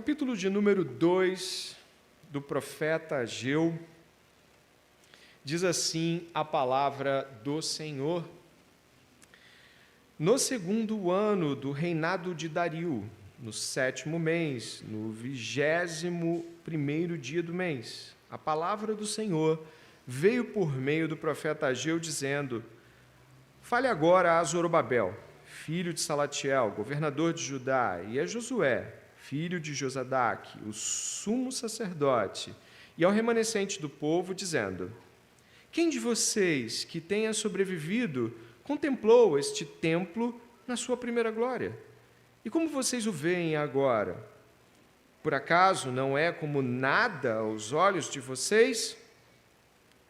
Capítulo de número 2 do profeta Ageu, diz assim a palavra do Senhor. No segundo ano do reinado de Dario, no 7º mês, no 21º dia do mês, a palavra do Senhor veio por meio do profeta Ageu, dizendo: Fale agora a Zorobabel, filho de Salatiel, governador de Judá, e a Josué, filho de Josadaque, o sumo sacerdote, e ao remanescente do povo, dizendo: Quem de vocês que tenha sobrevivido contemplou este templo na sua primeira glória? E como vocês o veem agora? Por acaso não é como nada aos olhos de vocês?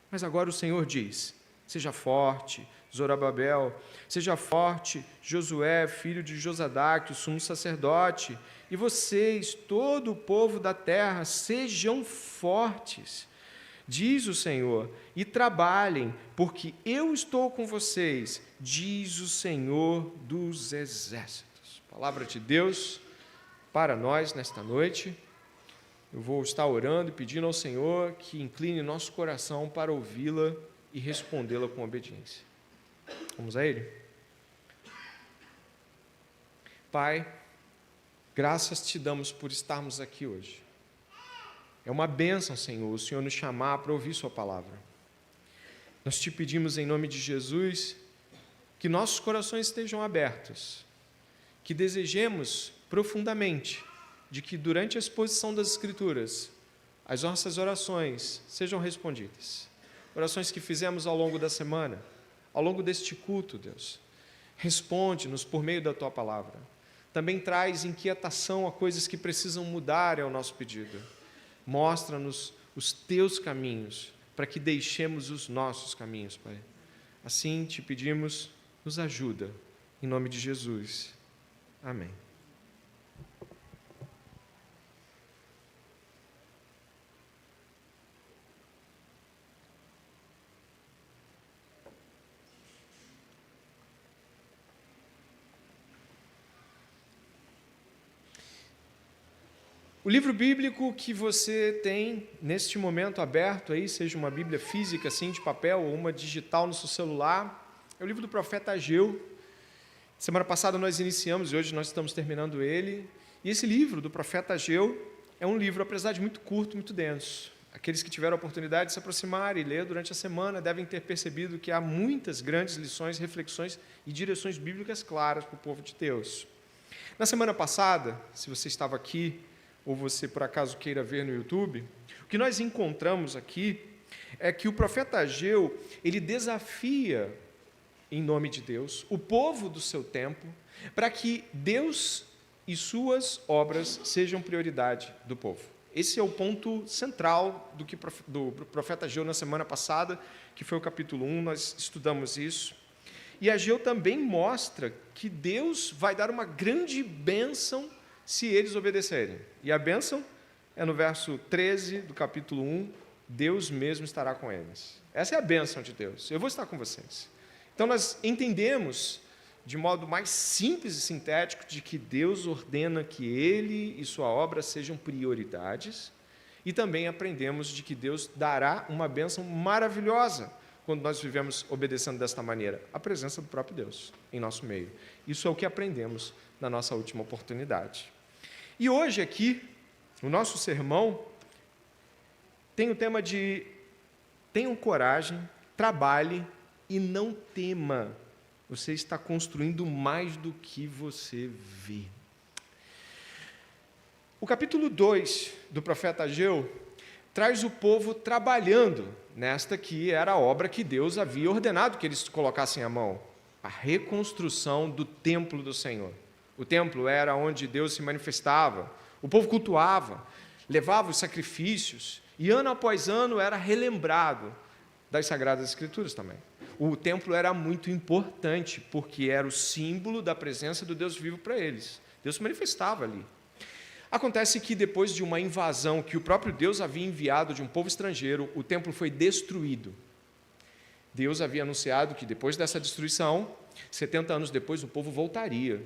Mas agora o Senhor diz: Seja forte, Zorobabel, seja forte, Josué, filho de Josadaque, o sumo sacerdote, e vocês, todo o povo da terra, sejam fortes, diz o Senhor, e trabalhem, porque eu estou com vocês, diz o Senhor dos exércitos. Palavra de Deus para nós nesta noite. Eu vou estar orando e pedindo ao Senhor que incline nosso coração para ouvi-la e respondê-la com obediência. Vamos a Ele? Pai, graças te damos por estarmos aqui hoje. É uma bênção, Senhor, o Senhor nos chamar para ouvir sua palavra. Nós te pedimos em nome de Jesus que nossos corações estejam abertos, que desejemos profundamente de que durante a exposição das Escrituras as nossas orações sejam respondidas. Orações que fizemos ao longo da semana, ao longo deste culto, Deus. Responde-nos por meio da tua palavra. Também traz inquietação a coisas que precisam mudar ao nosso pedido. Mostra-nos os teus caminhos, para que deixemos os nossos caminhos, Pai. Assim te pedimos, nos ajuda, em nome de Jesus. Amém. O livro bíblico que você tem neste momento aberto aí, seja uma Bíblia física assim de papel ou uma digital no seu celular, é o livro do profeta Ageu. Semana passada nós iniciamos e hoje nós estamos terminando ele. E esse livro do profeta Ageu é um livro, apesar de muito curto, muito denso. Aqueles que tiveram a oportunidade de se aproximar e ler durante a semana devem ter percebido que há muitas grandes lições, reflexões e direções bíblicas claras para o povo de Deus. Na semana passada, se você estava aqui, ou você por acaso queira ver no YouTube, o que nós encontramos aqui é que o profeta Ageu, ele desafia, em nome de Deus, o povo do seu tempo, para que Deus e suas obras sejam prioridade do povo. Esse é o ponto central do profeta Ageu na semana passada, que foi o capítulo 1, nós estudamos isso. E Ageu também mostra que Deus vai dar uma grande bênção se eles obedecerem. E a bênção é no verso 13 do capítulo 1, Deus mesmo estará com eles. Essa é a bênção de Deus, eu vou estar com vocês. Então nós entendemos, de modo mais simples e sintético, de que Deus ordena que Ele e sua obra sejam prioridades, e também aprendemos de que Deus dará uma bênção maravilhosa quando nós vivemos obedecendo desta maneira, a presença do próprio Deus em nosso meio. Isso é o que aprendemos na nossa última oportunidade. E hoje aqui, o nosso sermão tem o tema de tenham coragem, trabalhe e não tema. Você está construindo mais do que você vê. O capítulo 2 do profeta Ageu traz o povo trabalhando nesta que era a obra que Deus havia ordenado que eles colocassem a mão, a reconstrução do templo do Senhor. O templo era onde Deus se manifestava, o povo cultuava, levava os sacrifícios, e ano após ano era relembrado das Sagradas Escrituras também. O templo era muito importante, porque era o símbolo da presença do Deus vivo para eles. Deus se manifestava ali. Acontece que depois de uma invasão que o próprio Deus havia enviado de um povo estrangeiro, o templo foi destruído. Deus havia anunciado que depois dessa destruição, 70 anos depois, o povo voltaria.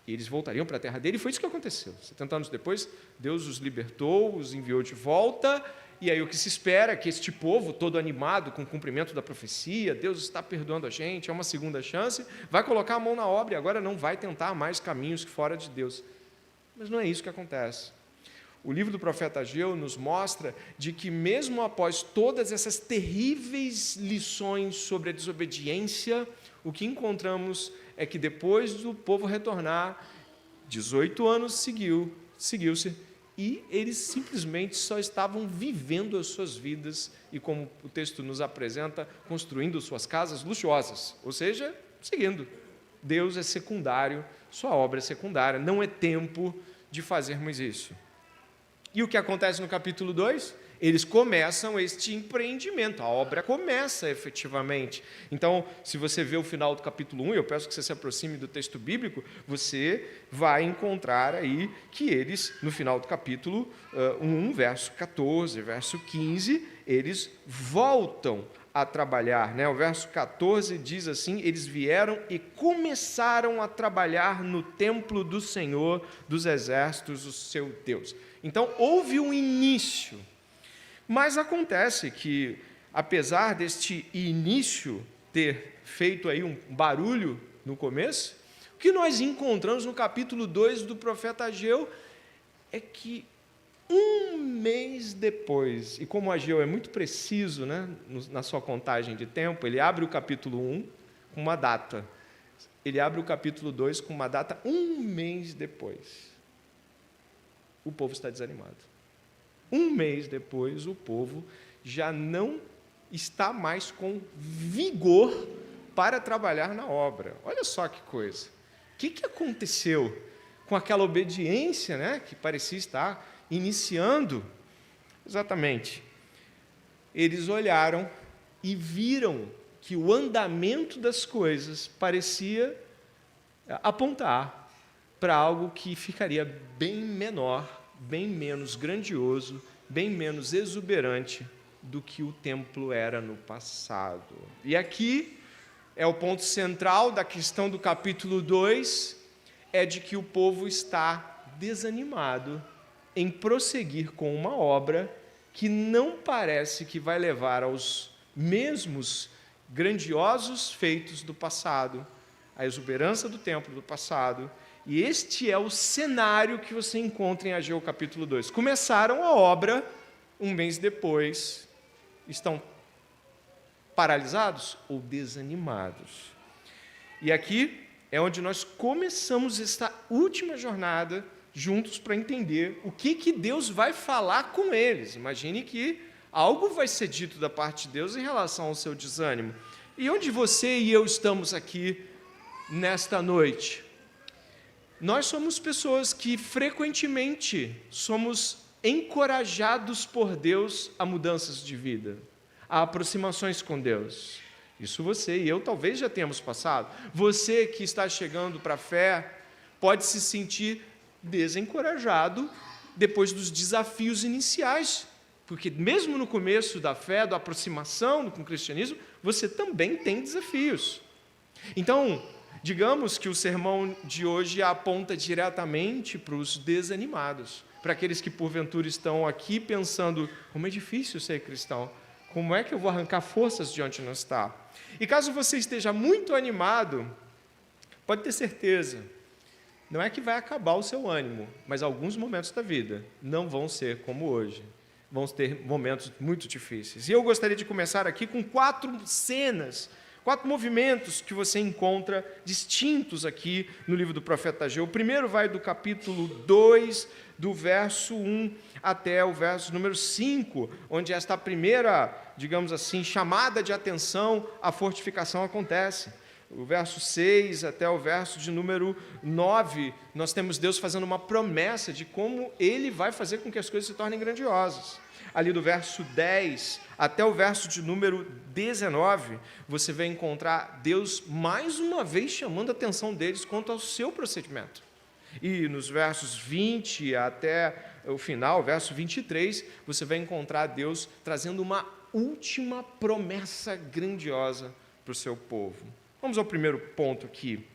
E eles voltariam para a terra dele, e foi isso que aconteceu. 70 anos depois, Deus os libertou, os enviou de volta, e aí o que se espera é que este povo, todo animado com o cumprimento da profecia, Deus está perdoando a gente, é uma segunda chance, vai colocar a mão na obra e agora não vai tentar mais caminhos fora de Deus. Mas não é isso que acontece. O livro do profeta Ageu nos mostra de que mesmo após todas essas terríveis lições sobre a desobediência, o que encontramos é que depois do povo retornar, 18 anos seguiu-se, e eles simplesmente só estavam vivendo as suas vidas e, como o texto nos apresenta, construindo suas casas luxuosas, ou seja, seguindo. Deus é secundário, sua obra é secundária, não é tempo de fazermos isso. E o que acontece no capítulo 2? Eles começam este empreendimento, a obra começa efetivamente. Então, se você vê o final do capítulo 1, eu peço que você se aproxime do texto bíblico, você vai encontrar aí que eles, no final do capítulo 1, verso 14, verso 15, eles voltam a trabalhar, né? O verso 14 diz assim: eles vieram e começaram a trabalhar no templo do Senhor dos Exércitos, o seu Deus. Então, houve um início. Mas acontece que, apesar deste início ter feito aí um barulho no começo, o que nós encontramos no capítulo 2 do profeta Ageu é que um mês depois, e como Ageu é muito preciso, né, na sua contagem de tempo, ele abre o capítulo 1 com uma data, ele abre o capítulo 2 com uma data um mês depois. O povo está desanimado. Um mês depois, o povo já não está mais com vigor para trabalhar na obra. Olha só que coisa. O que aconteceu com aquela obediência, né, que parecia estar iniciando? Exatamente. Eles olharam e viram que o andamento das coisas parecia apontar para algo que ficaria bem menor, bem menos grandioso, bem menos exuberante do que o templo era no passado. E aqui é o ponto central da questão do capítulo 2, é de que o povo está desanimado em prosseguir com uma obra que não parece que vai levar aos mesmos grandiosos feitos do passado, a exuberância do templo do passado. E este é o cenário que você encontra em Ageu capítulo 2. Começaram a obra, um mês depois, estão paralisados ou desanimados. E aqui é onde nós começamos esta última jornada juntos para entender o que Deus vai falar com eles. Imagine que algo vai ser dito da parte de Deus em relação ao seu desânimo. E onde você e eu estamos aqui nesta noite? Nós somos pessoas que frequentemente somos encorajados por Deus a mudanças de vida, a aproximações com Deus. Isso você e eu talvez já tenhamos passado. Você que está chegando para a fé pode se sentir desencorajado depois dos desafios iniciais, porque mesmo no começo da fé, da aproximação com o cristianismo, você também tem desafios. Então, digamos que o sermão de hoje aponta diretamente para os desanimados, para aqueles que porventura estão aqui pensando: como é difícil ser cristão, como é que eu vou arrancar forças de onde não está? E caso você esteja muito animado, pode ter certeza, não é que vai acabar o seu ânimo, mas alguns momentos da vida não vão ser como hoje, vão ter momentos muito difíceis. E eu gostaria de começar aqui com 4 cenas, 4 movimentos que você encontra distintos aqui no livro do profeta Ageu. O primeiro vai do capítulo 2, do verso 1 até o verso número 5, onde esta primeira, digamos assim, chamada de atenção à fortificação acontece. O verso 6 até o verso de número 9, nós temos Deus fazendo uma promessa de como Ele vai fazer com que as coisas se tornem grandiosas. Ali do verso 10 até o verso de número 19, você vai encontrar Deus mais uma vez chamando a atenção deles quanto ao seu procedimento. E nos versos 20 até o final, verso 23, você vai encontrar Deus trazendo uma última promessa grandiosa para o seu povo. Vamos ao primeiro ponto aqui.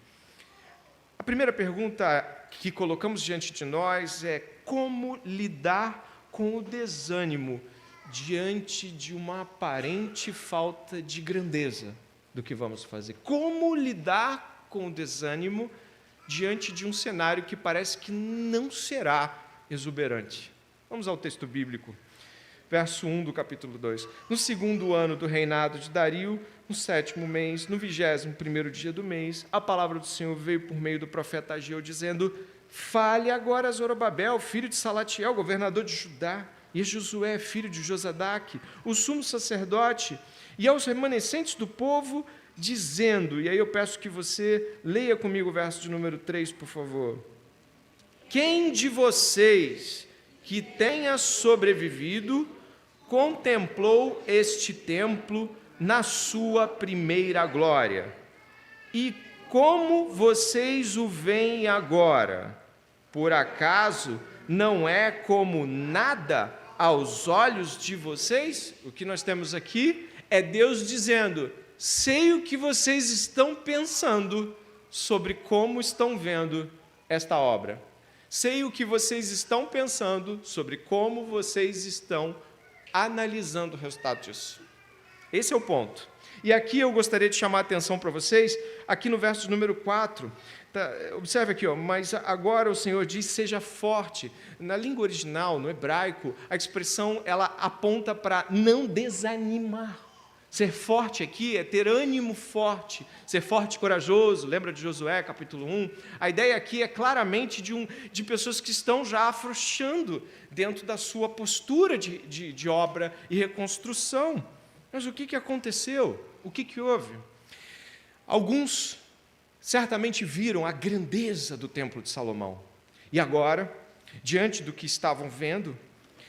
A A primeira pergunta que colocamos diante de nós é como lidar com o desânimo diante de uma aparente falta de grandeza do que vamos fazer. Como lidar com o desânimo diante de um cenário que parece que não será exuberante. Vamos ao texto bíblico. Verso 1 do capítulo 2. No 2º ano do reinado de Dario, no 7º mês, no 21º dia do mês, a palavra do Senhor veio por meio do profeta Ageu, dizendo: fale agora a Zorobabel, filho de Salatiel, governador de Judá, e a Josué, filho de Josadaque, o sumo sacerdote, e aos remanescentes do povo, dizendo, e aí eu peço que você leia comigo o verso de número 3, por favor. Quem de vocês que tenha sobrevivido contemplou este templo na sua primeira glória? E como vocês o veem agora? Por acaso não é como nada aos olhos de vocês? O que nós temos aqui é Deus dizendo: sei o que vocês estão pensando sobre como estão vendo esta obra. Sei o que vocês estão pensando sobre como vocês estão analisando o resultado disso. Esse é o ponto. E aqui eu gostaria de chamar a atenção para vocês, aqui no verso número 4, observe aqui, mas agora o Senhor diz: seja forte. Na língua original, no hebraico, a expressão ela aponta para não desanimar. Ser forte aqui é ter ânimo forte, ser forte e corajoso. Lembra de Josué, capítulo 1? A ideia aqui é claramente de pessoas que estão já afrouxando dentro da sua postura de obra e reconstrução. Mas o que aconteceu? O que houve? Alguns certamente viram a grandeza do templo de Salomão. E agora, diante do que estavam vendo,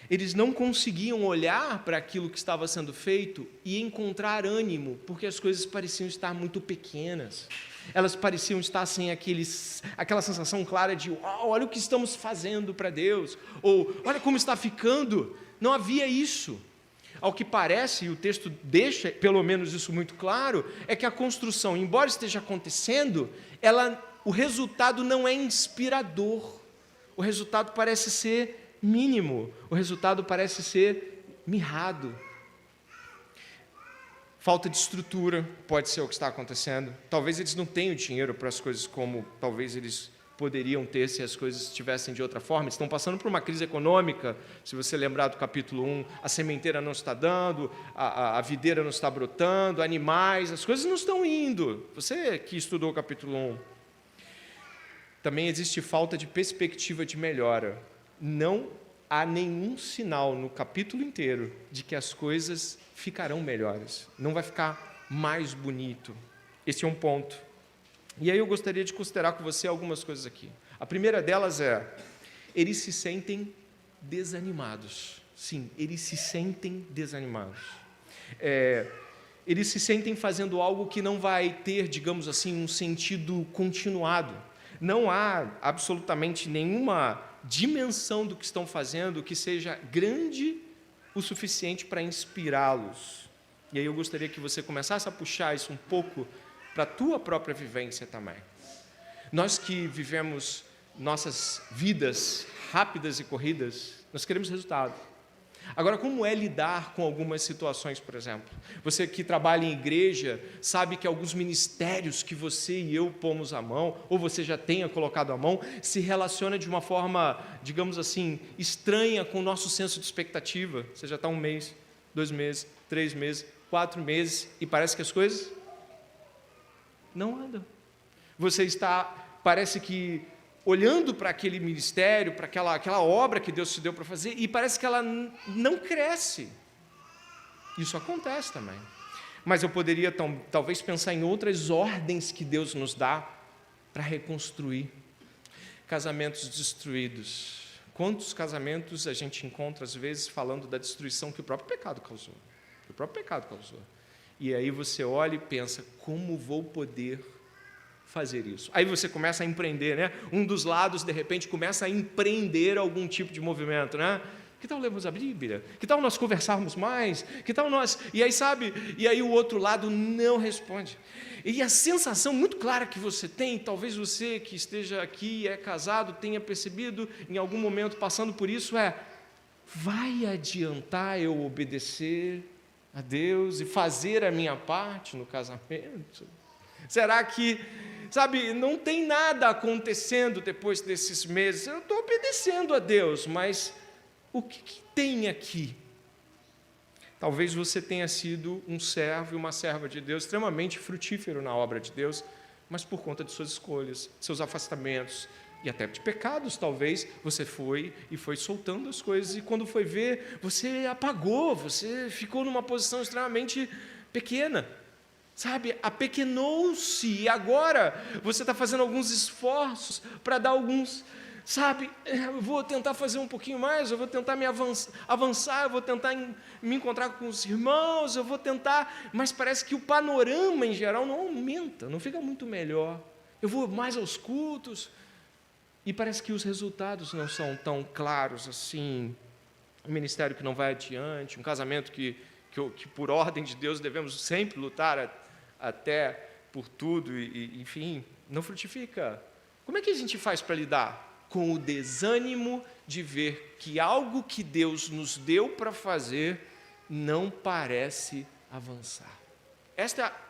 eles não conseguiam olhar para aquilo que estava sendo feito e encontrar ânimo, porque as coisas pareciam estar muito pequenas. Elas pareciam estar sem aquela sensação clara de: uau, olha o que estamos fazendo para Deus, ou olha como está ficando. Não havia isso. Ao que parece, e o texto deixa pelo menos isso muito claro, é que a construção, embora esteja acontecendo, o resultado não é inspirador. O resultado parece ser mínimo, o resultado parece ser mirrado. Falta de estrutura pode ser o que está acontecendo. Talvez eles não tenham dinheiro para as coisas como talvez eles poderiam ter se as coisas estivessem de outra forma. Eles estão passando por uma crise econômica. Se você lembrar do capítulo 1, a sementeira não está dando, a videira não está brotando, animais, as coisas não estão indo. Você que estudou o capítulo 1. Também existe falta de perspectiva de melhora. Não há nenhum sinal no capítulo inteiro de que as coisas ficarão melhores. Não vai ficar mais bonito. Esse é um ponto. E aí eu gostaria de considerar com você algumas coisas aqui. A primeira delas é: eles se sentem desanimados. Sim, eles se sentem desanimados. Eles se sentem fazendo algo que não vai ter, digamos assim, um sentido continuado. Não há absolutamente nenhuma dimensão do que estão fazendo que seja grande o suficiente para inspirá-los. E aí eu gostaria que você começasse a puxar isso um pouco para a tua própria vivência também. Nós que vivemos nossas vidas rápidas e corridas, nós queremos resultado. Agora, como é lidar com algumas situações, por exemplo? Você que trabalha em igreja, sabe que alguns ministérios que você e eu pomos à mão, ou você já tenha colocado à mão, se relaciona de uma forma, digamos assim, estranha com o nosso senso de expectativa. Você já está 1 mês, 2 meses, 3 meses, 4 meses, e parece que as coisas não andam. Você está, parece que, olhando para aquele ministério, para aquela obra que Deus te deu para fazer, e parece que ela não cresce. Isso acontece também. Mas eu poderia talvez pensar em outras ordens que Deus nos dá para reconstruir. Casamentos destruídos. Quantos casamentos a gente encontra, às vezes, falando da destruição que o próprio pecado causou? Que o próprio pecado causou. E aí você olha e pensa: como vou poder fazer isso? Aí você começa a empreender, né? Um dos lados, de repente, começa a empreender algum tipo de movimento, né? Que tal lermos a Bíblia? Que tal nós conversarmos mais? Que tal nós... E aí, sabe? E aí o outro lado não responde. E a sensação muito clara que você tem, talvez você que esteja aqui e é casado, tenha percebido em algum momento passando por isso, vai adiantar eu obedecer a Deus e fazer a minha parte no casamento? Será que, sabe, não tem nada acontecendo depois desses meses? Eu estou obedecendo a Deus, mas o que tem aqui? Talvez você tenha sido um servo e uma serva de Deus extremamente frutífero na obra de Deus, mas por conta de suas escolhas, seus afastamentos e até de pecados, talvez, você foi soltando as coisas, e quando foi ver, você apagou, você ficou numa posição extremamente pequena, sabe, apequenou-se, e agora você está fazendo alguns esforços para dar alguns, sabe, eu vou tentar fazer um pouquinho mais, eu vou tentar me avançar, eu vou tentar me encontrar com os irmãos, eu vou tentar, mas parece que o panorama em geral não aumenta, não fica muito melhor. Eu vou mais aos cultos, e parece que os resultados não são tão claros assim. Um ministério que não vai adiante, um casamento que por ordem de Deus devemos sempre lutar até por tudo, e enfim, não frutifica. Como é que a gente faz para lidar com o desânimo de ver que algo que Deus nos deu para fazer não parece avançar?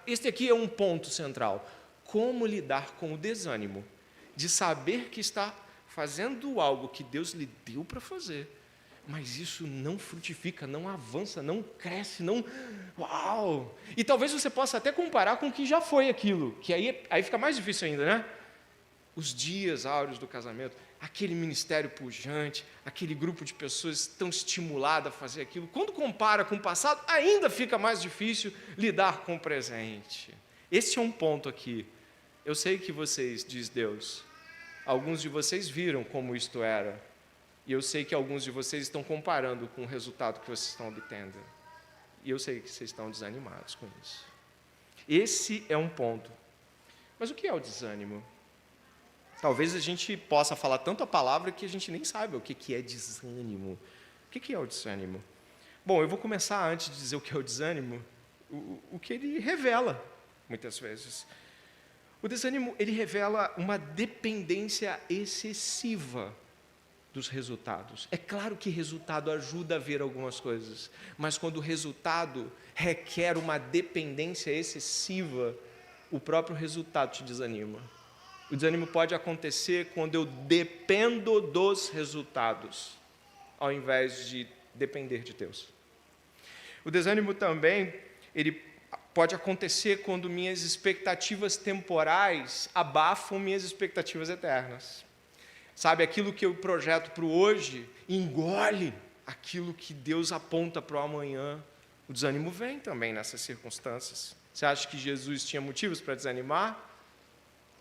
Este aqui é um ponto central. Como lidar com o desânimo de saber que está fazendo algo que Deus lhe deu para fazer, mas isso não frutifica, não avança, não cresce, não... Uau! E talvez você possa até comparar com o que já foi aquilo, que aí fica mais difícil ainda, né? Os dias áureos do casamento, aquele ministério pujante, aquele grupo de pessoas tão estimulado a fazer aquilo. Quando compara com o passado, ainda fica mais difícil lidar com o presente. Esse é um ponto aqui. Eu sei que vocês, diz Deus, alguns de vocês viram como isto era, e eu sei que alguns de vocês estão comparando com o resultado que vocês estão obtendo, e eu sei que vocês estão desanimados com isso. Esse é um ponto. Mas o que é o desânimo? Talvez a gente possa falar tanto a palavra que a gente nem saiba o que é desânimo. O que é o desânimo? Bom, eu vou começar, antes de dizer o que é o desânimo, o que ele revela, muitas vezes. O desânimo, ele revela uma dependência excessiva dos resultados. É claro que resultado ajuda a ver algumas coisas, mas quando o resultado requer uma dependência excessiva, o próprio resultado te desanima. O desânimo pode acontecer quando eu dependo dos resultados, ao invés de depender de Deus. O desânimo também, ele pode acontecer quando minhas expectativas temporais abafam minhas expectativas eternas. Sabe, aquilo que eu projeto para o hoje engole aquilo que Deus aponta para o amanhã. O desânimo vem também nessas circunstâncias. Você acha que Jesus tinha motivos para desanimar?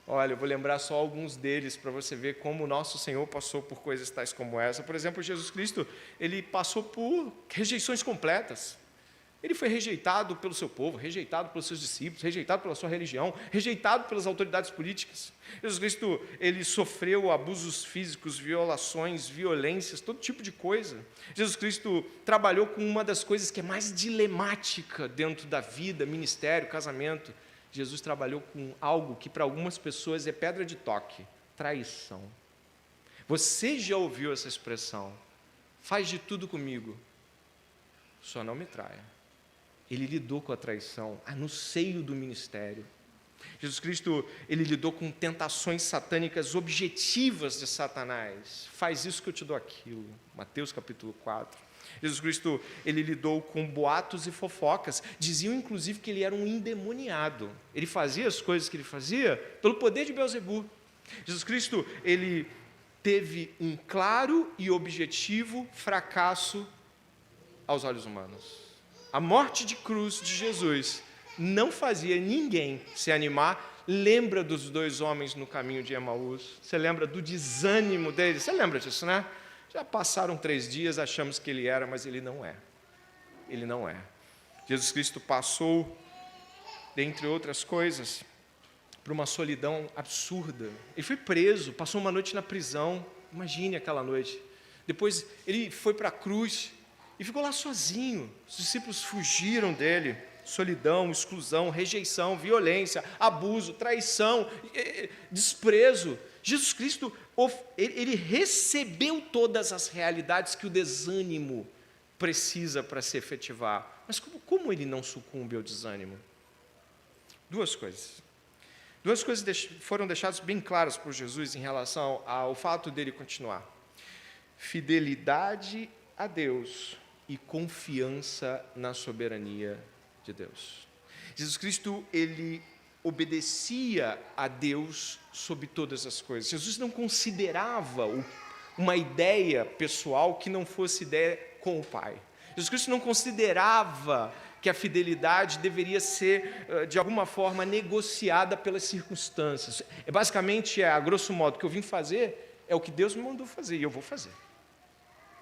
Olha, eu vou lembrar só alguns deles para você ver como o nosso Senhor passou por coisas tais como essa. Por exemplo, Jesus Cristo, ele passou por rejeições completas. Ele foi rejeitado pelo seu povo, rejeitado pelos seus discípulos, rejeitado pela sua religião, rejeitado pelas autoridades políticas. Jesus Cristo, ele sofreu abusos físicos, violações, violências, todo tipo de coisa. Jesus Cristo trabalhou com uma das coisas que é mais dilemática dentro da vida, ministério, casamento. Jesus trabalhou com algo que para algumas pessoas é pedra de toque, traição. Você já ouviu essa expressão? Faz de tudo comigo, só não me traia. Ele lidou com a traição no seio do ministério. Jesus Cristo, ele lidou com tentações satânicas objetivas de Satanás. Faz isso que eu te dou aquilo. Mateus capítulo 4. Jesus Cristo, ele lidou com boatos e fofocas. Diziam, inclusive, que ele era um endemoniado. Ele fazia as coisas que ele fazia pelo poder de Beelzebu. Jesus Cristo, ele teve um claro e objetivo fracasso aos olhos humanos. A morte de cruz de Jesus não fazia ninguém se animar. Lembra dos dois homens no caminho de Emaús? Você lembra do desânimo deles? Você lembra disso, né? Já passaram 3 dias, achamos que ele era, mas ele não é. Ele não é. Jesus Cristo passou, dentre outras coisas, por uma solidão absurda. Ele foi preso, passou uma noite na prisão. Imagine aquela noite. Depois ele foi para a cruz e ficou lá sozinho. Os discípulos fugiram dele. Solidão, exclusão, rejeição, violência, abuso, traição, desprezo. Jesus Cristo, ele recebeu todas as realidades que o desânimo precisa para se efetivar. Mas como ele não sucumbe ao desânimo? Duas coisas foram deixadas bem claras por Jesus em relação ao fato dele continuar. Fidelidade a Deus e confiança na soberania de Deus. Jesus Cristo, ele obedecia a Deus sobre todas as coisas. Jesus não considerava uma ideia pessoal que não fosse ideia com o Pai. Jesus Cristo não considerava que a fidelidade deveria ser, de alguma forma, negociada pelas circunstâncias. Basicamente, a grosso modo, o que eu vim fazer é o que Deus me mandou fazer, e eu vou fazer.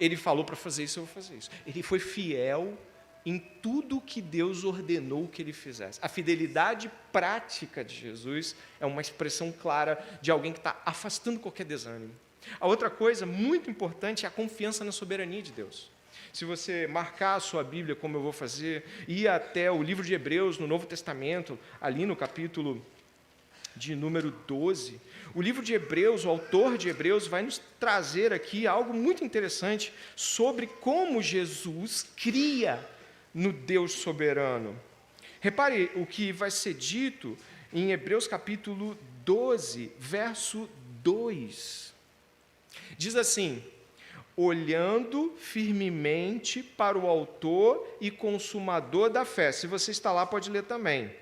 Ele falou para fazer isso, eu vou fazer isso. Ele foi fiel em tudo que Deus ordenou que ele fizesse. A fidelidade prática de Jesus é uma expressão clara de alguém que está afastando qualquer desânimo. A outra coisa muito importante é a confiança na soberania de Deus. Se você marcar a sua Bíblia, como eu vou fazer, ir até o livro de Hebreus, no Novo Testamento, ali no capítulo de número 12, o livro de Hebreus, o autor de Hebreus, vai nos trazer aqui algo muito interessante sobre como Jesus cria no Deus soberano. Repare o que vai ser dito em Hebreus capítulo 12, verso 2. Diz assim: olhando firmemente para o autor e consumador da fé. Se você está lá, pode ler também.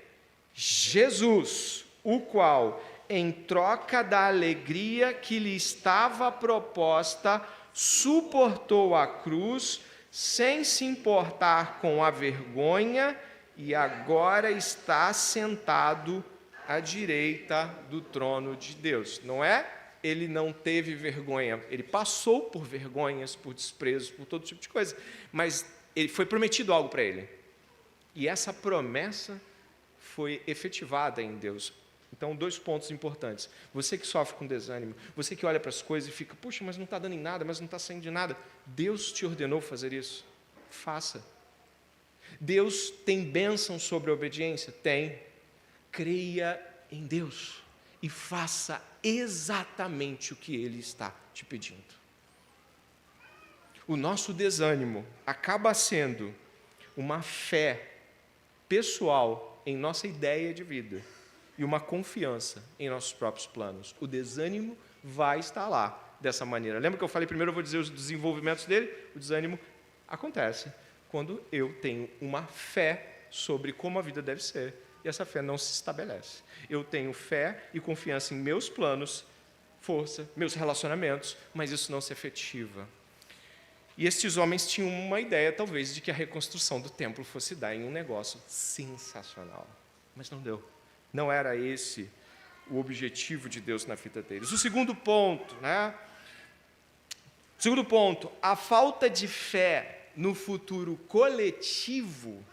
Jesus, o qual, em troca da alegria que lhe estava proposta, suportou a cruz, sem se importar com a vergonha, e agora está sentado à direita do trono de Deus. Não é? Ele não teve vergonha, ele passou por vergonhas, por desprezos, por todo tipo de coisa, mas ele foi prometido algo para ele. E essa promessa foi efetivada em Deus. Então, 2 pontos importantes. Você que sofre com desânimo, você que olha para as coisas e fica, puxa, mas não está dando em nada, mas não está saindo de nada. Deus te ordenou fazer isso. Faça. Deus tem bênção sobre a obediência? Tem. Creia em Deus e faça exatamente o que Ele está te pedindo. O nosso desânimo acaba sendo uma fé pessoal em nossa ideia de vida e uma confiança em nossos próprios planos. O desânimo vai estar lá dessa maneira. Lembra que eu falei primeiro, eu vou dizer os desenvolvimentos dele? O desânimo acontece quando eu tenho uma fé sobre como a vida deve ser e essa fé não se estabelece. Eu tenho fé e confiança em meus planos, força, meus relacionamentos, mas isso não se efetiva. E estes homens tinham uma ideia, talvez, de que a reconstrução do templo fosse dar em um negócio sensacional. Mas não deu. Não era esse o objetivo de Deus na vida deles. O segundo ponto, a falta de fé no futuro coletivo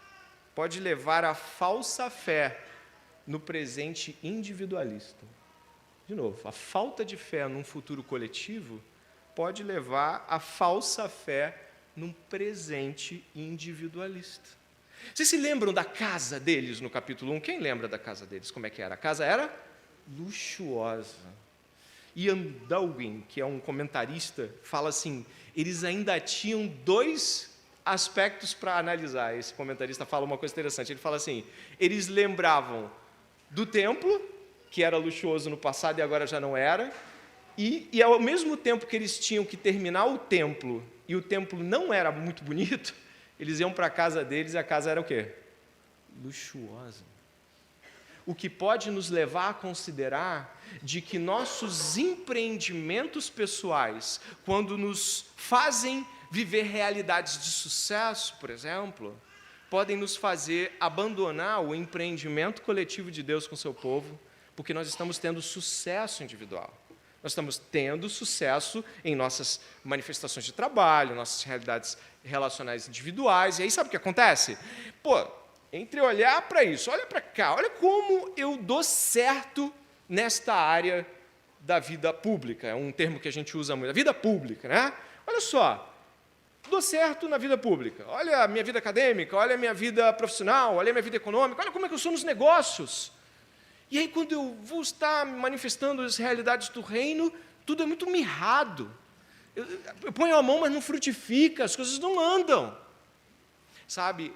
pode levar à falsa fé no presente individualista. De novo, a falta de fé num futuro coletivo pode levar à falsa fé num presente individualista. Vocês se lembram da casa deles no capítulo 1? Quem lembra da casa deles? Como é que era? A casa era luxuosa. Ian Dowling, que é um comentarista, fala assim, eles ainda tinham 2 aspectos para analisar. Esse comentarista fala uma coisa interessante, ele fala assim, eles lembravam do templo, que era luxuoso no passado e agora já não era, e ao mesmo tempo que eles tinham que terminar o templo, e o templo não era muito bonito, eles iam para a casa deles e a casa era o quê? Luxuosa. O que pode nos levar a considerar de que nossos empreendimentos pessoais, quando nos fazem viver realidades de sucesso, por exemplo, podem nos fazer abandonar o empreendimento coletivo de Deus com o seu povo, porque nós estamos tendo sucesso individual. Nós estamos tendo sucesso em nossas manifestações de trabalho, nossas realidades relacionais individuais, e aí sabe o que acontece? Entre olhar para isso, olha para cá, olha como eu dou certo nesta área da vida pública, é um termo que a gente usa muito, a vida pública, né? olha só, dou certo na vida pública, olha a minha vida acadêmica, olha a minha vida profissional, olha a minha vida econômica, olha como é que eu sou nos negócios. E aí, quando eu vou estar manifestando as realidades do reino, tudo é muito mirrado. Eu ponho a mão, mas não frutifica, as coisas não andam. Sabe,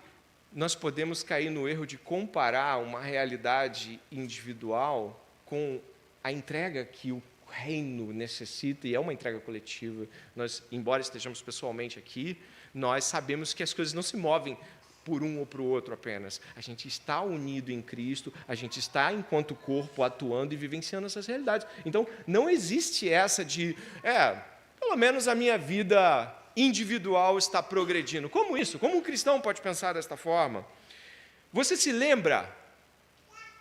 nós podemos cair no erro de comparar uma realidade individual com a entrega que o reino necessita, e é uma entrega coletiva. Nós, embora estejamos pessoalmente aqui, nós sabemos que as coisas não se movem por um ou para o outro apenas. A gente está unido em Cristo, a gente está, enquanto corpo, atuando e vivenciando essas realidades. Então, não existe essa de, pelo menos a minha vida individual está progredindo. Como isso? Como um cristão pode pensar desta forma? Você se lembra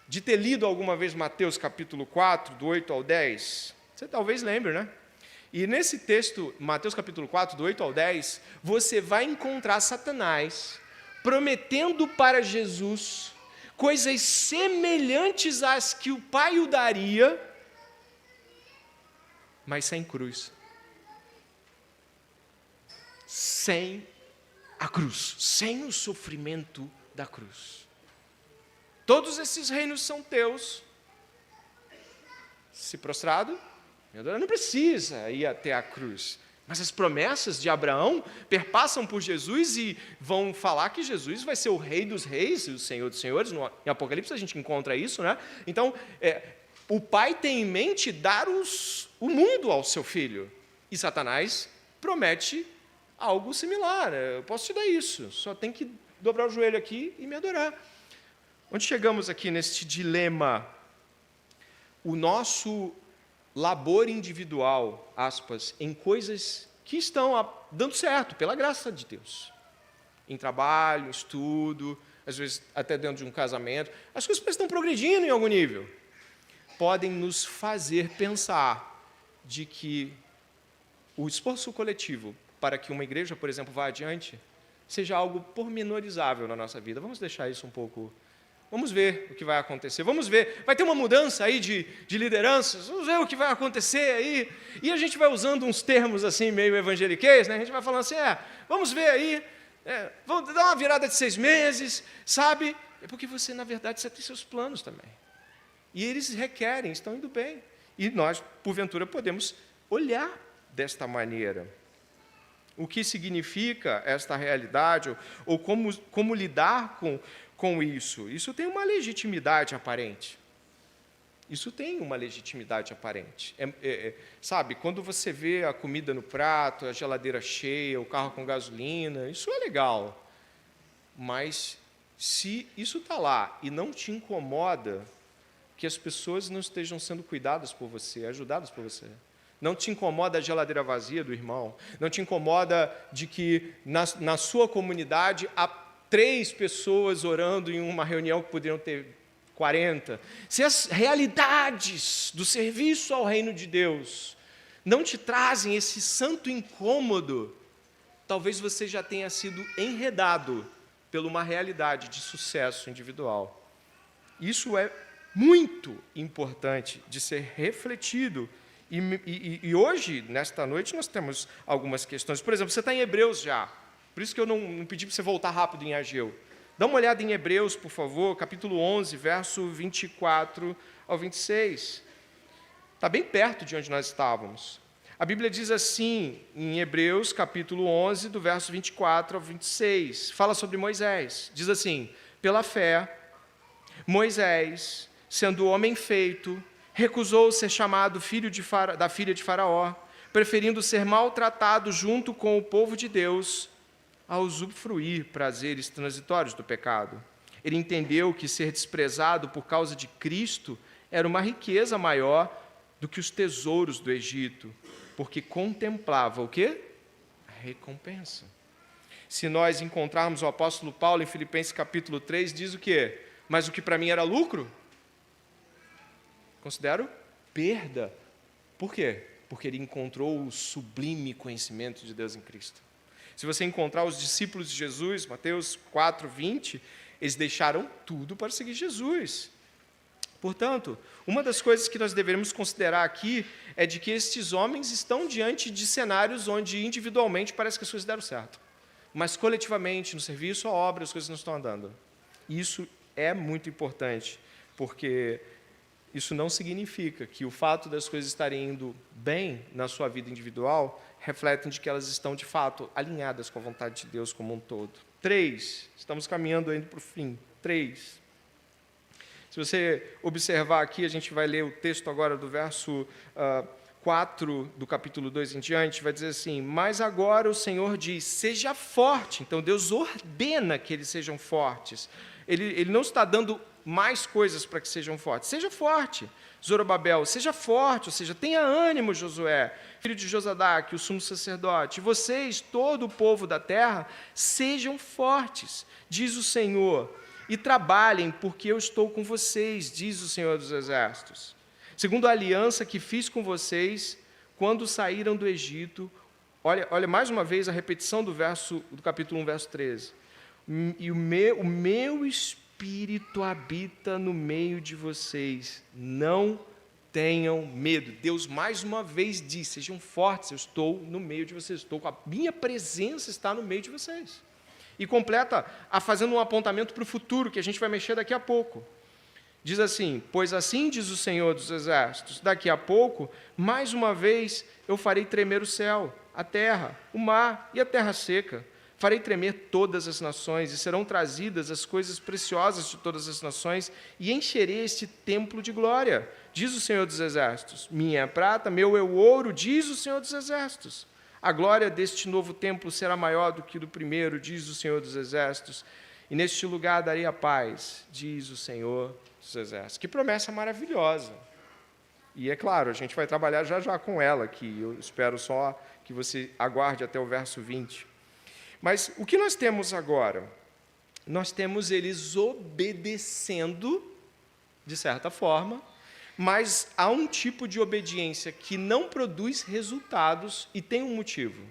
de ter lido alguma vez Mateus capítulo 4, do 8 ao 10? Você talvez lembre, né? E nesse texto, Mateus capítulo 4, do 8 ao 10, você vai encontrar Satanás prometendo para Jesus coisas semelhantes às que o Pai o daria, mas sem cruz. Sem a cruz, sem o sofrimento da cruz. Todos esses reinos são teus. Se prostrado, não precisa ir até a cruz. Mas as promessas de Abraão perpassam por Jesus e vão falar que Jesus vai ser o Rei dos Reis, o Senhor dos Senhores. Em Apocalipse a gente encontra isso, né? Então, o Pai tem em mente dar o mundo ao seu Filho. E Satanás promete algo similar. Eu posso te dar isso, só tem que dobrar o joelho aqui e me adorar. Onde chegamos aqui neste dilema? O nosso labor individual, aspas, em coisas que estão dando certo, pela graça de Deus. Em trabalho, estudo, às vezes até dentro de um casamento, as coisas estão progredindo em algum nível. Podem nos fazer pensar de que o esforço coletivo para que uma igreja, por exemplo, vá adiante, seja algo pormenorizável na nossa vida. Vamos deixar isso um pouco. Vamos ver o que vai acontecer. Vamos ver. Vai ter uma mudança aí de lideranças. Vamos ver o que vai acontecer aí. E a gente vai usando uns termos assim, meio evangeliquez, né? A gente vai falando assim, vamos ver aí. Vamos dar uma virada de 6 meses, sabe? É porque você, na verdade, você tem seus planos também. E eles requerem, estão indo bem. E nós, porventura, podemos olhar desta maneira. O que significa esta realidade, ou como lidar com isso? Isso tem uma legitimidade aparente. Isso tem uma legitimidade aparente. Sabe, quando você vê a comida no prato, a geladeira cheia, o carro com gasolina, isso é legal. Mas, se isso está lá e não te incomoda, que as pessoas não estejam sendo cuidadas por você, ajudadas por você. Não te incomoda a geladeira vazia do irmão. Não te incomoda de que na sua comunidade há 3 pessoas orando em uma reunião que poderiam ter 40. Se as realidades do serviço ao reino de Deus não te trazem esse santo incômodo, talvez você já tenha sido enredado por uma realidade de sucesso individual. Isso é muito importante de ser refletido. E hoje, nesta noite, nós temos algumas questões. Por exemplo, você está em Hebreus já. Por isso que eu não pedi para você voltar rápido em Ageu. Dá uma olhada em Hebreus, por favor, capítulo 11, verso 24 ao 26. Está bem perto de onde nós estávamos. A Bíblia diz assim, em Hebreus, capítulo 11, do verso 24 ao 26. Fala sobre Moisés. Diz assim, pela fé, Moisés, sendo homem feito, recusou ser chamado filho da filha de Faraó, preferindo ser maltratado junto com o povo de Deus, a usufruir prazeres transitórios do pecado. Ele entendeu que ser desprezado por causa de Cristo era uma riqueza maior do que os tesouros do Egito, porque contemplava o quê? A recompensa. Se nós encontrarmos o apóstolo Paulo em Filipenses capítulo 3, diz o quê? Mas o que para mim era lucro, considero perda. Por quê? Porque ele encontrou o sublime conhecimento de Deus em Cristo. Se você encontrar os discípulos de Jesus, Mateus 4, 20, eles deixaram tudo para seguir Jesus. Portanto, uma das coisas que nós devemos considerar aqui é de que estes homens estão diante de cenários onde individualmente parece que as coisas deram certo, mas coletivamente, no serviço, a obra, as coisas não estão andando. Isso é muito importante, porque isso não significa que o fato das coisas estarem indo bem na sua vida individual refletem de que elas estão, de fato, alinhadas com a vontade de Deus como um todo. 3, estamos caminhando ainda para o fim. 3. Se você observar aqui, a gente vai ler o texto agora do verso 4 do capítulo 2 em diante, vai dizer assim: mas agora o Senhor diz, seja forte. Então Deus ordena que eles sejam fortes. Ele não está dando mais coisas para que sejam fortes. Seja forte, Zorobabel, seja forte, ou seja, tenha ânimo, Josué, filho de Josadaque, o sumo sacerdote. Vocês, todo o povo da terra, sejam fortes, diz o Senhor, e trabalhem, porque eu estou com vocês, diz o Senhor dos Exércitos. Segundo a aliança que fiz com vocês, quando saíram do Egito, olha mais uma vez a repetição do capítulo 1, verso 13. E o meu Espírito habita no meio de vocês, não tenham medo. Deus mais uma vez diz, sejam fortes, eu estou no meio de vocês, a minha presença está no meio de vocês. E completa fazendo um apontamento para o futuro, que a gente vai mexer daqui a pouco. Diz assim, pois assim diz o Senhor dos Exércitos, daqui a pouco, mais uma vez, eu farei tremer o céu, a terra, o mar e a terra seca. Farei tremer todas as nações, e serão trazidas as coisas preciosas de todas as nações, e encherei este templo de glória, diz o Senhor dos Exércitos. Minha é a prata, meu é o ouro, diz o Senhor dos Exércitos. A glória deste novo templo será maior do que do primeiro, diz o Senhor dos Exércitos. E neste lugar darei a paz, diz o Senhor dos Exércitos. Que promessa maravilhosa. E é claro, a gente vai trabalhar já com ela, que eu espero só que você aguarde até o verso 20. Mas o que nós temos agora? Nós temos eles obedecendo, de certa forma, mas há um tipo de obediência que não produz resultados e tem um motivo.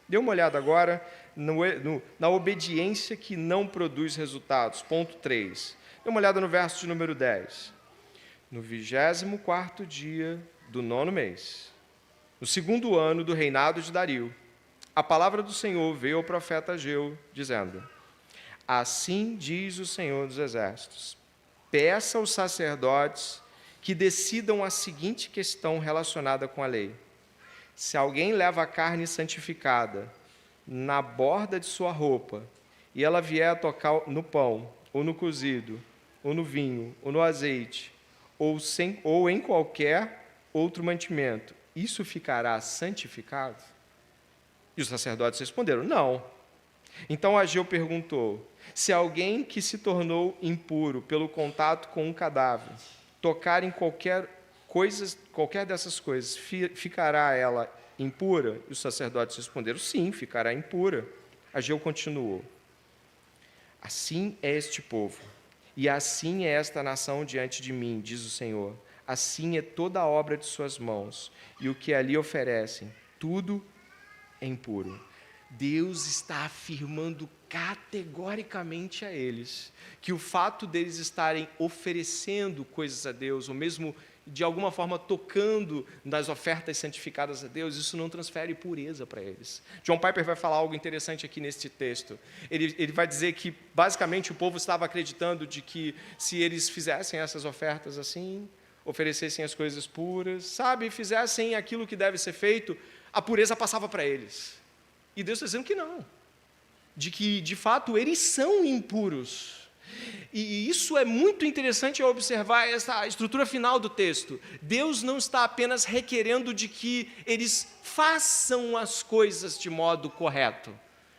Dê uma olhada agora na obediência que não produz resultados. Ponto 3. Dê uma olhada no verso de número 10. No 24º dia do 9º mês, no 2º ano do reinado de Dario, a palavra do Senhor veio ao profeta Ageu, dizendo, assim diz o Senhor dos Exércitos, peça aos sacerdotes que decidam a seguinte questão relacionada com a lei. Se alguém leva a carne santificada na borda de sua roupa, e ela vier a tocar no pão, ou no cozido, ou no vinho, ou no azeite, ou em qualquer outro mantimento, isso ficará santificado? E os sacerdotes responderam, não. Então Ageu perguntou, se alguém que se tornou impuro pelo contato com um cadáver, tocar em qualquer dessas coisas, ficará ela impura? E os sacerdotes responderam, sim, ficará impura. Ageu continuou, assim é este povo, e assim é esta nação diante de mim, diz o Senhor. Assim é toda a obra de suas mãos, e o que ali oferecem, tudo é impuro. Deus está afirmando categoricamente a eles que o fato deles estarem oferecendo coisas a Deus, ou mesmo de alguma forma tocando nas ofertas santificadas a Deus, isso não transfere pureza para eles. John Piper vai falar algo interessante aqui neste texto. Ele vai dizer que, basicamente, o povo estava acreditando de que se eles fizessem essas ofertas assim, oferecessem as coisas puras, fizessem aquilo que deve ser feito, a pureza passava para eles. E Deus está dizendo que não. De que, de fato, eles são impuros. E isso é muito interessante ao observar essa estrutura final do texto. Deus não está apenas requerendo de que eles façam as coisas de modo correto,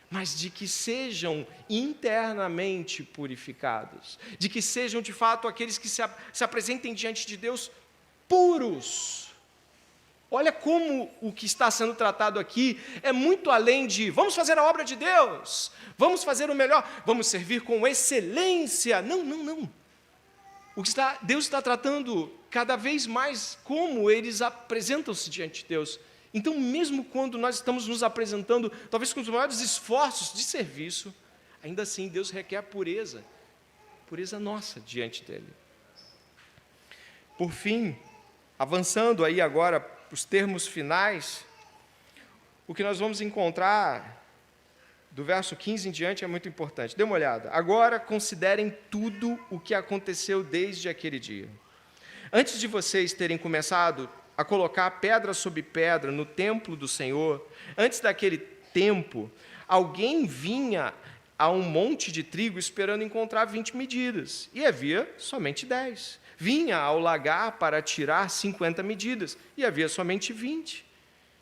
mas de que sejam internamente purificados. De que sejam, de fato, aqueles que se apresentem diante de Deus puros. Olha como o que está sendo tratado aqui é muito além de vamos fazer a obra de Deus, vamos fazer o melhor, vamos servir com excelência. Não. Deus está tratando cada vez mais como eles apresentam-se diante de Deus. Então, mesmo quando nós estamos nos apresentando, talvez com os maiores esforços de serviço, ainda assim Deus requer pureza nossa diante dele. Por fim, avançando aí agora para os termos finais, o que nós vamos encontrar do verso 15 em diante é muito importante. Dê uma olhada. Agora considerem tudo o que aconteceu desde aquele dia. Antes de vocês terem começado a colocar pedra sobre pedra no templo do Senhor, antes daquele tempo, alguém vinha a um monte de trigo esperando encontrar 20 medidas, e havia somente 10. Vinha ao lagar para tirar 50 medidas, e havia somente 20.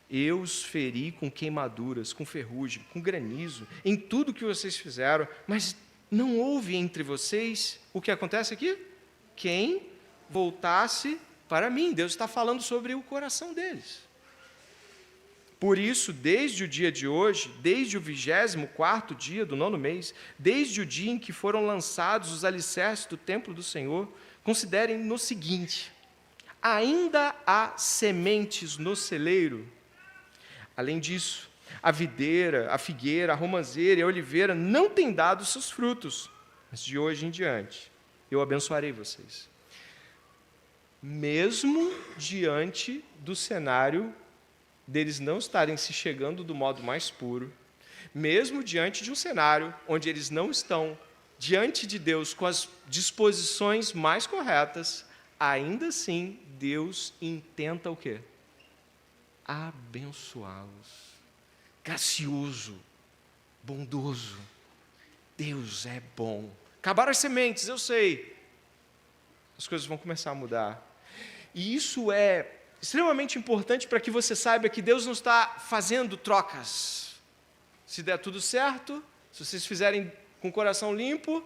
Eu os feri com queimaduras, com ferrugem, com granizo, em tudo que vocês fizeram, mas não houve entre vocês, o que acontece aqui? Quem voltasse para mim. Deus está falando sobre o coração deles. Por isso, desde o dia de hoje, desde o 24º dia do 9º mês, desde o dia em que foram lançados os alicerces do templo do Senhor, considerem no seguinte: ainda há sementes no celeiro. Além disso, a videira, a figueira, a romanceira e a oliveira não têm dado seus frutos, mas de hoje em diante eu abençoarei vocês. Mesmo diante do cenário deles não estarem se chegando do modo mais puro, mesmo diante de um cenário onde eles não estão diante de Deus com as disposições mais corretas, ainda assim Deus intenta o quê? Abençoá-los. Gracioso, bondoso. Deus é bom. Acabaram as sementes, eu sei. As coisas vão começar a mudar. E isso é extremamente importante para que você saiba que Deus não está fazendo trocas. Se der tudo certo, se vocês fizerem com o coração limpo,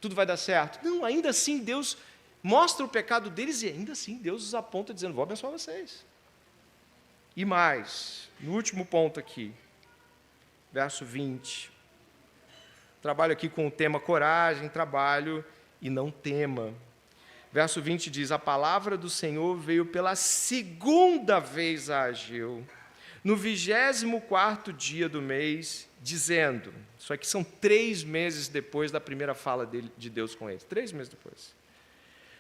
tudo vai dar certo. Não, ainda assim Deus mostra o pecado deles e ainda assim Deus os aponta dizendo: vou abençoar vocês. E mais, no último ponto aqui, verso 20. Trabalho aqui com o tema coragem, trabalho e não tema. Verso 20 diz: a palavra do Senhor veio pela segunda vez a Ageu, no 24º dia do mês, dizendo, isso aqui são 3 meses depois da primeira fala de Deus com eles, 3 meses depois: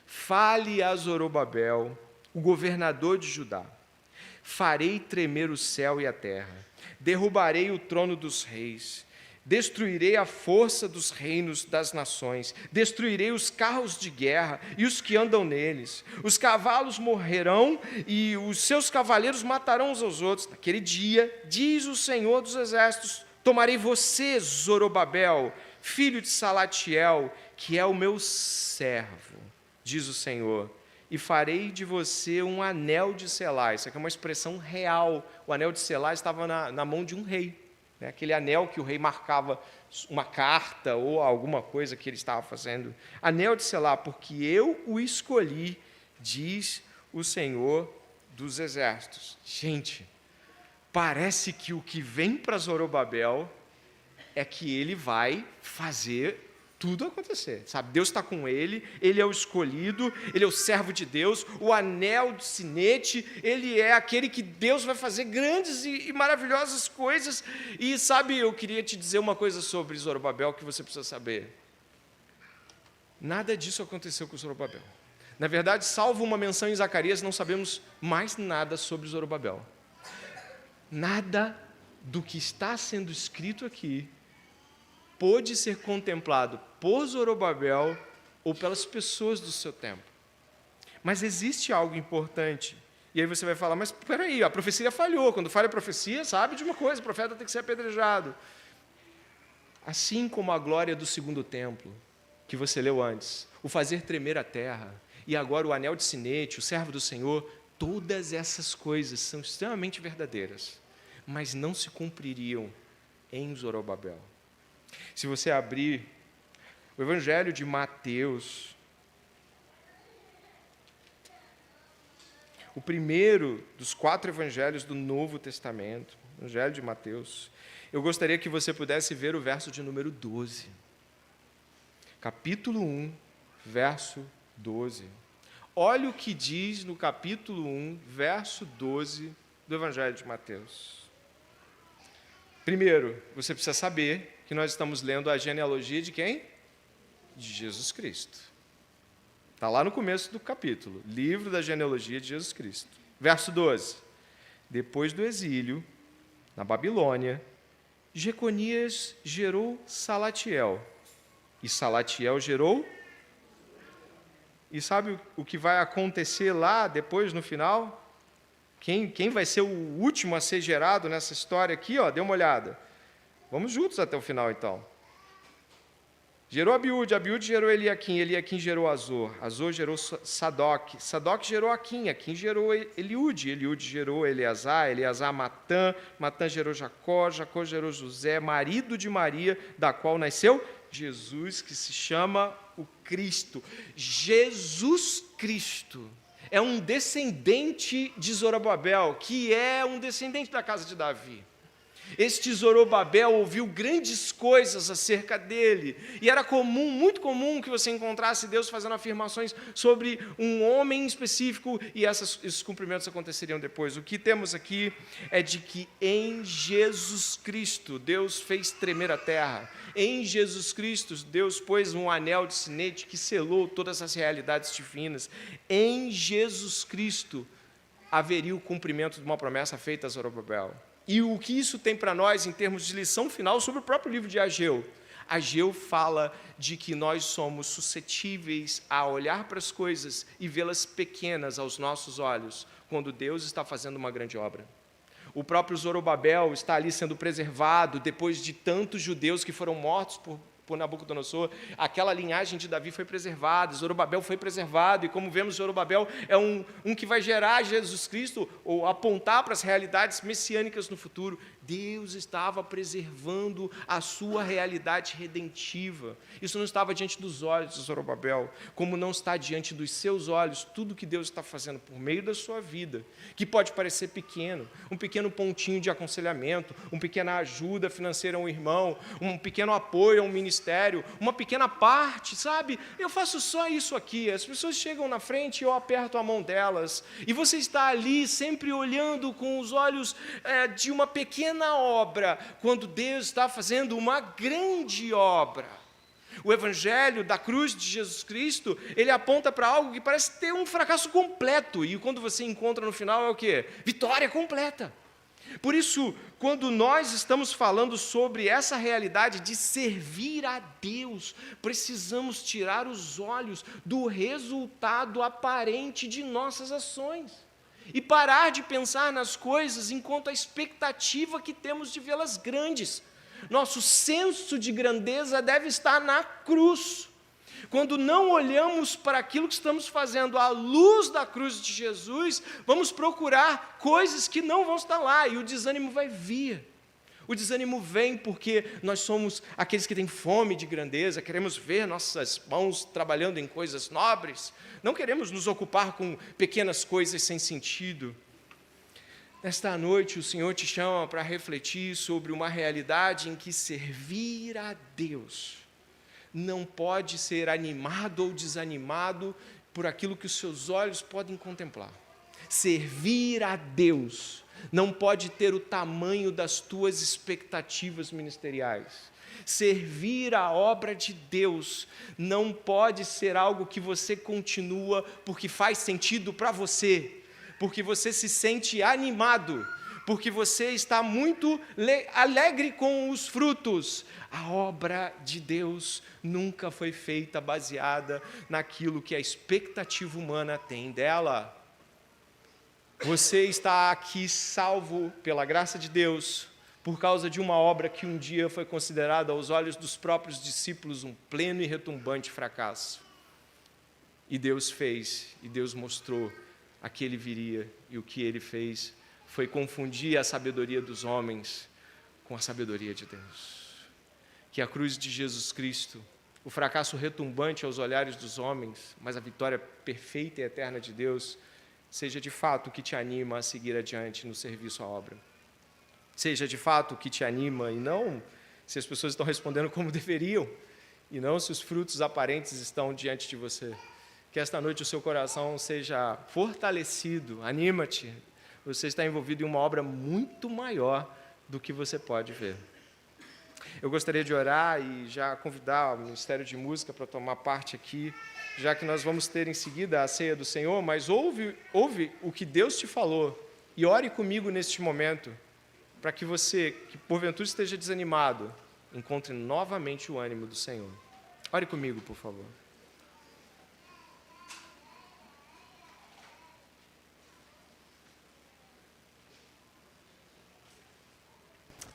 fale a Zorobabel, o governador de Judá, farei tremer o céu e a terra, derrubarei o trono dos reis, destruirei a força dos reinos das nações, destruirei os carros de guerra e os que andam neles, os cavalos morrerão e os seus cavaleiros matarão uns aos outros. Naquele dia, diz o Senhor dos Exércitos, tomarei você, Zorobabel, filho de Salatiel, que é o meu servo, diz o Senhor, e farei de você um anel de selar. Isso aqui é uma expressão real. O anel de selar estava na mão de um rei. Aquele anel que o rei marcava uma carta ou alguma coisa que ele estava fazendo. Anel de selar, porque eu o escolhi, diz o Senhor dos Exércitos. Gente, parece que o que vem para Zorobabel é que ele vai fazer tudo acontecer, sabe? Deus está com ele é o escolhido, ele é o servo de Deus, o anel de sinete, ele é aquele que Deus vai fazer grandes e maravilhosas coisas. E sabe, eu queria te dizer uma coisa sobre Zorobabel que você precisa saber. Nada disso aconteceu com Zorobabel. Na verdade, salvo uma menção em Zacarias, não sabemos mais nada sobre Zorobabel. Nada do que está sendo escrito aqui pôde ser contemplado por Zorobabel ou pelas pessoas do seu tempo. Mas existe algo importante. E aí você vai falar, mas espera aí, a profecia falhou. Quando falha a profecia, sabe de uma coisa, o profeta tem que ser apedrejado. Assim como a glória do segundo templo, que você leu antes, o fazer tremer a terra, e agora o anel de sinete, o servo do Senhor, todas essas coisas são extremamente verdadeiras, mas não se cumpririam em Zorobabel. Se você abrir o Evangelho de Mateus, o primeiro dos 4 evangelhos do Novo Testamento, o Evangelho de Mateus, eu gostaria que você pudesse ver o verso de número 12. Capítulo 1, verso 12. Olha o que diz no capítulo 1, verso 12 do Evangelho de Mateus. Primeiro, você precisa saber que nós estamos lendo a genealogia de quem? De Jesus Cristo. Está lá no começo do capítulo, livro da genealogia de Jesus Cristo. Verso 12. Depois do exílio, na Babilônia, Jeconias gerou Salatiel. E Salatiel gerou... E sabe o que vai acontecer lá depois, no final? Quem vai ser o último a ser gerado nessa história aqui? Dê uma olhada. Vamos juntos até o final, então. Gerou Abiúde, Abiúde gerou Eliaquim, Eliaquim gerou Azor, Azor gerou Sadoc, Sadoc gerou Aquim gerou Eliúde, Eliúde gerou Eleazar, Eleazar Matã, Matã gerou Jacó, Jacó gerou José, marido de Maria, da qual nasceu Jesus, que se chama o Cristo. Jesus Cristo é um descendente de Zorobabel, que é um descendente da casa de Davi. Este Zorobabel ouviu grandes coisas acerca dele, e era comum, muito comum, que você encontrasse Deus fazendo afirmações sobre um homem específico, e esses cumprimentos aconteceriam depois. O que temos aqui é de que em Jesus Cristo, Deus fez tremer a terra. Em Jesus Cristo, Deus pôs um anel de sinete que selou todas as realidades divinas. Em Jesus Cristo, haveria o cumprimento de uma promessa feita a Zorobabel. E o que isso tem para nós em termos de lição final sobre o próprio livro de Ageu? Ageu fala de que nós somos suscetíveis a olhar para as coisas e vê-las pequenas aos nossos olhos, quando Deus está fazendo uma grande obra. O próprio Zorobabel está ali sendo preservado, depois de tantos judeus que foram mortos por Nabucodonosor. Aquela linhagem de Davi foi preservada, Zorobabel foi preservado, e como vemos, Zorobabel é um que vai gerar Jesus Cristo, ou apontar para as realidades messiânicas no futuro. Deus estava preservando a sua realidade redentiva. Isso não estava diante dos olhos de Zorobabel, como não está diante dos seus olhos tudo que Deus está fazendo por meio da sua vida, que pode parecer pequeno, um pequeno pontinho de aconselhamento, uma pequena ajuda financeira a um irmão, um pequeno apoio a um ministério, uma pequena parte, sabe? Eu faço só isso aqui, as pessoas chegam na frente e eu aperto a mão delas, e você está ali sempre olhando com os olhos de uma pequena obra, quando Deus está fazendo uma grande obra. O evangelho da cruz de Jesus Cristo, ele aponta para algo que parece ter um fracasso completo, e quando você encontra no final é o quê? Vitória completa. Por isso, quando nós estamos falando sobre essa realidade de servir a Deus, precisamos tirar os olhos do resultado aparente de nossas ações e parar de pensar nas coisas enquanto a expectativa que temos de vê-las grandes. Nosso senso de grandeza deve estar na cruz. Quando não olhamos para aquilo que estamos fazendo à luz da cruz de Jesus, vamos procurar coisas que não vão estar lá, e o desânimo vai vir. O desânimo vem porque nós somos aqueles que têm fome de grandeza, queremos ver nossas mãos trabalhando em coisas nobres, não queremos nos ocupar com pequenas coisas sem sentido. Nesta noite, o Senhor te chama para refletir sobre uma realidade em que servir a Deus não pode ser animado ou desanimado por aquilo que os seus olhos podem contemplar. Servir a Deus não pode ter o tamanho das tuas expectativas ministeriais. Servir a obra de Deus não pode ser algo que você continua porque faz sentido para você, porque você se sente animado, porque você está muito alegre com os frutos. A obra de Deus nunca foi feita baseada naquilo que a expectativa humana tem dela. Você está aqui salvo pela graça de Deus, por causa de uma obra que um dia foi considerada aos olhos dos próprios discípulos um pleno e retumbante fracasso. E Deus fez, e Deus mostrou a que Ele viria, e o que Ele fez foi confundir a sabedoria dos homens com a sabedoria de Deus. Que a cruz de Jesus Cristo, o fracasso retumbante aos olhares dos homens, mas a vitória perfeita e eterna de Deus, seja de fato o que te anima a seguir adiante no serviço à obra. Seja de fato o que te anima, e não se as pessoas estão respondendo como deveriam, e não se os frutos aparentes estão diante de você. Que esta noite o seu coração seja fortalecido, anima-te. Você está envolvido em uma obra muito maior do que você pode ver. Eu gostaria de orar e já convidar o Ministério de Música para tomar parte aqui, já que nós vamos ter em seguida a ceia do Senhor, mas ouve o que Deus te falou e ore comigo neste momento, para que você, que porventura esteja desanimado, encontre novamente o ânimo do Senhor. Ore comigo, por favor.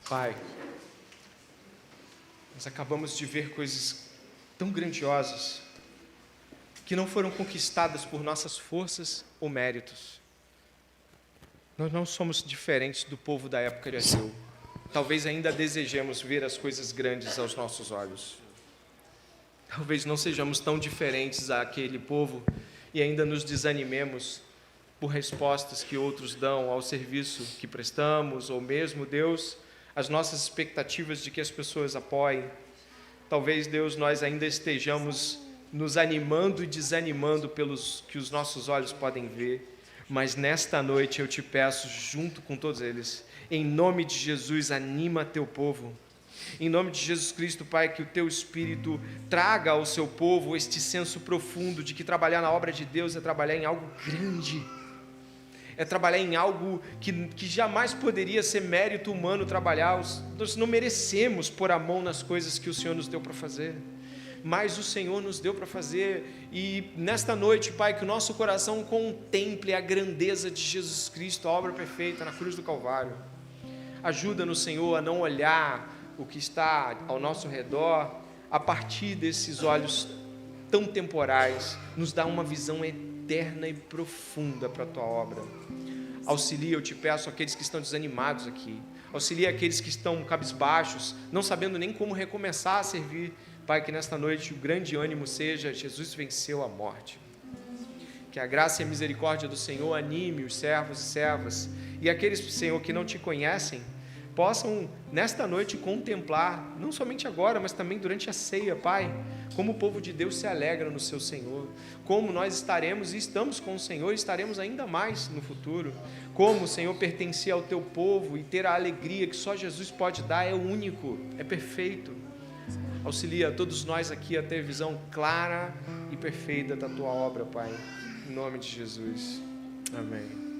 Pai, nós acabamos de ver coisas tão grandiosas que não foram conquistadas por nossas forças ou méritos. Nós não somos diferentes do povo da época de Ageu. Talvez ainda desejemos ver as coisas grandes aos nossos olhos. Talvez não sejamos tão diferentes àquele povo e ainda nos desanimemos por respostas que outros dão ao serviço que prestamos, ou mesmo, Deus, as nossas expectativas de que as pessoas apoiem. Talvez, Deus, nós ainda estejamos nos animando e desanimando pelos que os nossos olhos podem ver, mas nesta noite eu te peço, junto com todos eles, em nome de Jesus, anima teu povo. Em nome de Jesus Cristo, Pai, que o teu Espírito traga ao seu povo este senso profundo de que trabalhar na obra de Deus é trabalhar em algo grande, é trabalhar em algo que jamais poderia ser mérito humano trabalhar. Nós não merecemos pôr a mão nas coisas que o Senhor nos deu para fazer, mas o Senhor nos deu para fazer. E nesta noite, Pai, que o nosso coração contemple a grandeza de Jesus Cristo, a obra perfeita na cruz do Calvário. Ajuda-nos, Senhor, a não olhar o que está ao nosso redor a partir desses olhos tão temporais. Nos dá uma visão eterna e profunda para a tua obra. Auxilia, eu te peço, aqueles que estão desanimados aqui. Auxilia aqueles que estão cabisbaixos, não sabendo nem como recomeçar a servir. Pai, que nesta noite o grande ânimo seja: Jesus venceu a morte. Que a graça e a misericórdia do Senhor anime os servos e servas, e aqueles, Senhor, que não te conhecem, possam nesta noite contemplar, não somente agora, mas também durante a ceia, Pai, como o povo de Deus se alegra no seu Senhor, como nós estaremos e estamos com o Senhor, e estaremos ainda mais no futuro, como o Senhor pertencer ao teu povo e ter a alegria que só Jesus pode dar, é único, é perfeito. Auxilia a todos nós aqui a ter visão clara e perfeita da tua obra, Pai, em nome de Jesus, amém.